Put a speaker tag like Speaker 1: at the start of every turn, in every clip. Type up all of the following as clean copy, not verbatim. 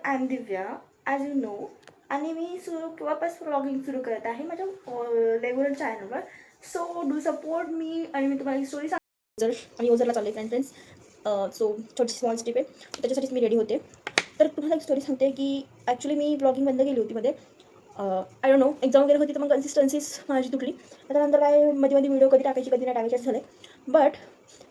Speaker 1: I am Divya as you know आणि मी वापस व्लॉगिंग सुरू करत आहे माझ्या रेग्युलर चॅनलवर. सो डू सपोर्ट मी आणि मी तुम्हाला स्टोरी जर आम्ही ओझरला चाललो आहे फ्रेंड्स. सो छोटी स्मॉल स्टेप आहे, त्याच्यासाठीच मी रेडी होते. तर तुम्हाला एक स्टोरी सांगते की ॲक्च्युली मी ब्लॉगिंग बंद केली होती मध्ये. आय डोंट नो, एक्झाम वगैरे होती तर मग कन्सिस्टन्सीज माझी तुटली. त्यानंतर काय मध्ये व्हिडिओ कधी टाकायची कधी नाही टाकायची असं झालं. बट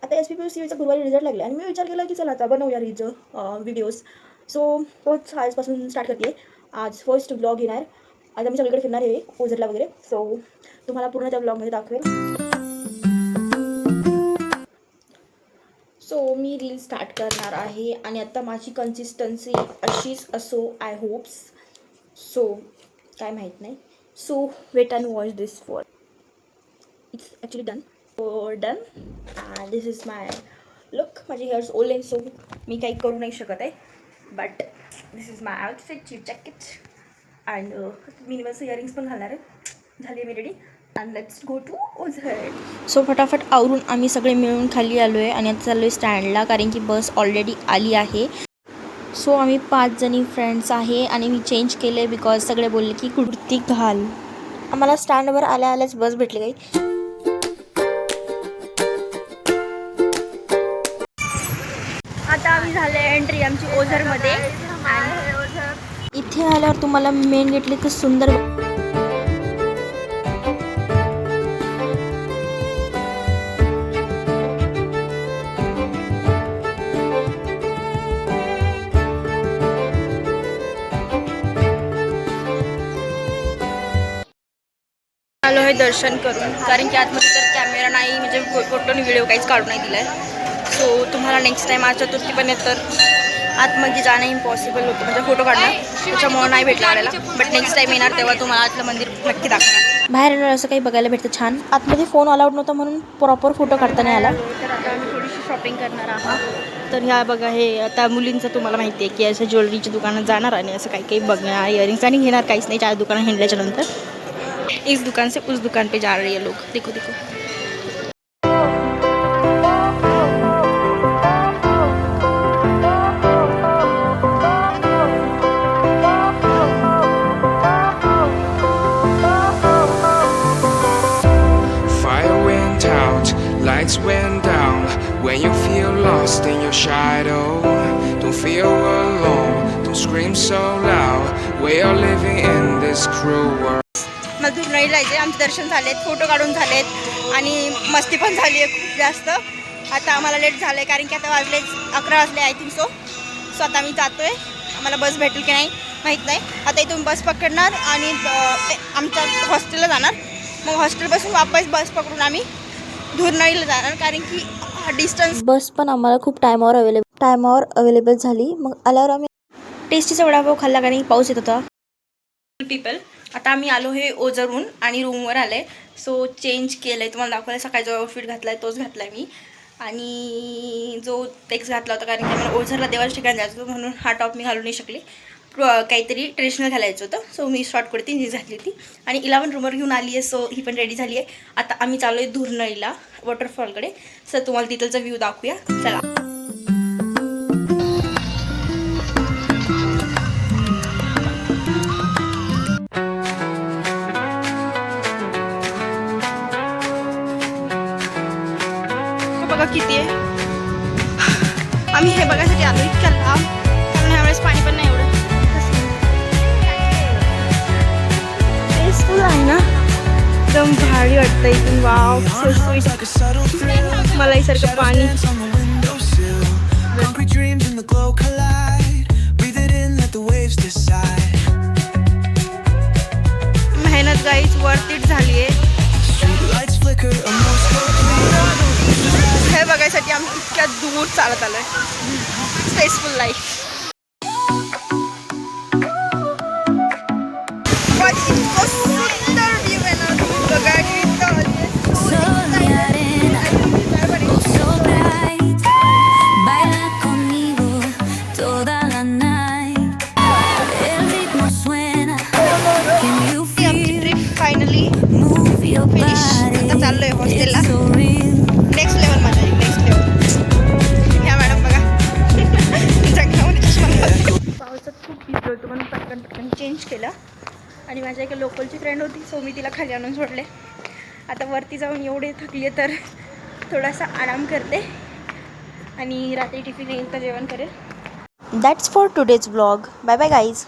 Speaker 1: आता SPPCचा गुरुवारी रिझल्ट लागला आणि मी विचार केला की चला आता बनवूया व्हिडिओज. सो तोच आजपासून स्टार्ट करते. आज फर्स्ट ब्लॉग येणार. आज आम्ही सगळीकडे फिरणार आहे ओझरला वगैरे. सो तुम्हाला पूर्ण त्या ब्लॉगमध्ये दाखवेल. सो मी रील स्टार्ट करणार आहे आणि आता माझी कन्सिस्टन्सी अशीच असो आय होप्स. सो काय माहीत नाही. So wait and watch this for it's actually done. Done and this is my look. माझे हेअर्स ओले सो मी काही करू नाही शकत आहे. But this is my outfit, cheap jacket and minimals earrings पण घालणार आहे. झाली आहे मी ready and let's go to Ozar. So फटाफट आवरून आम्ही सगळे मिळून खाली आलो आहे आणि आता चाललो आहे स्टँडला, कारण की बस ऑलरेडी आली आहे. सो आम्ही 5 जणी फ्रेंड्स आहे आणि मी चेंज केले बिकॉज सगळे बोलले की कुर्ती घाल. आम्हाला स्टँडवर आल्या आल्याच बस भेटली काही. आता आम्ही झाले एंट्री आमची ओझरमध्ये. इथे आल्यावर तुम्हाला मेन गेटले तर सुंदर आलो आहे दर्शन करून, कारण की आतमध्ये तर कॅमेरा नाही, म्हणजे फोटो आणि व्हिडिओ काहीच काढू नाही दिला आहे. सो तुम्हाला नेक्स्ट टाईम आज चतुर्थी पण येत तर आतमध्ये जाणं इम्पॉसिबल होतं, म्हणजे फोटो काढणं, त्याच्यामुळं नाही भेटलं आल्याला. बट नेक्स्ट टाईम येणार तेव्हा तुम्हाला आतलं मंदिर नक्की दाखवणार. बाहेर येणार असं काही बघायला भेटतं छान. आतमध्ये फोन अलाउड नव्हता म्हणून प्रॉपर फोटो काढता नाही आला. तर आता आम्ही थोडीशी शॉपिंग करणार आहोत. तर ह्या बघा, हे आता मुलींचं तुम्हाला माहिती आहे की असं ज्वेलरीच्या दुकानात जाणार आणि असं काही काही बघणार, इयरिंग्स आणि घेणार काहीच नाही. 4 दुकानं हिंडल्याच्या नंतर इस दुकान से उस दुकान पे जा रहे हैं लोग. देखो देखो.
Speaker 2: Fire went out, lights went down. When you feel lost in your shadow, don't feel alone, don't scream so loud. We are living in this cruel world.
Speaker 1: मला धुरणाई जायचे. आमचे दर्शन झालेत, फोटो काढून झालेत आणि मस्ती पण झाली आहे खूप जास्त. आता आम्हाला लेट झालं आहे, कारण की आता 11 वाजले आय थिंक सो आता आम्ही जातो आहे. आम्हाला बस भेटेल की नाही माहीत नाही. आता इथून बस पकडणार आणि आमच्या हॉस्टेलला जाणार. मग हॉस्टेलपासून वापस बस पकडून आम्ही धुरणाईला जाणार, कारण की डिस्टन्स. बस पण आम्हाला खूप टायमावर अवेलेबल झाली. मग आल्यावर आम्ही टेस्टीचा वडापाव खाल्ला, कारण की पाऊस येत होता. पीपल, आता आम्ही आलो हे ओझरहून आणि रूमवर आलं आहे. सो चेंज केलं आहे, तुम्हाला दाखवायला. सकाळी जो आउटफिट घातला आहे तोच घातला आहे मी, आणि जो टेक्स घातला होता, कारण की आम्हाला ओझरला देवाच्या ठिकाणी जायचं होतं म्हणून हा टॉप मी घालू नाही शकले. काहीतरी ट्रेडिशनल घालायचं होतं. सो मी शॉर्ट कुर्ती जीन्स घातली होती आणि 11 रूमवर घेऊन आली आहे. सो ही पण रेडी झाली आहे. आता आम्ही चाललो आहे धुरणाईला, वॉटरफॉलकडे. सर तुम्हाला तिथलचा व्ह्यू दाखवूया, चला. बघा किती आहे. आम्ही हे बघायसाठी आलो इतक्या लांब, कारण ह्यावेळेस पाणी पण नाही एवढं. पेसफुल आहे ना, एकदम भारी वाटतं इथून. Wow, so sweet. मलाईसारखं पाणी. मेहनत गाईच वर्थ इट झाली आहे. हे बघायसाठी आम्ही इतक्या दूर चालत आलोय. Spaceful life. सुंदर व्ह्यू आहे ना, ट्रिप फायनली फिनिश. आता चाललोय हॉस्टेलला. नेक्स्ट लेवल माझ्या, नेक्स्ट लेवल. ह्या मॅडम बघा, पावसात खूप पटकन चेंज केलं आणि माझ्या एका लोकलची फ्रेंड होती सो मी तिला खाली आणून सोडले. आता वरती जाऊन एवढे थकले तर थोडासा आराम करते आणि रात्री टिफिन येईल तर जेवण करेल. That's for today's vlog. Bye bye guys.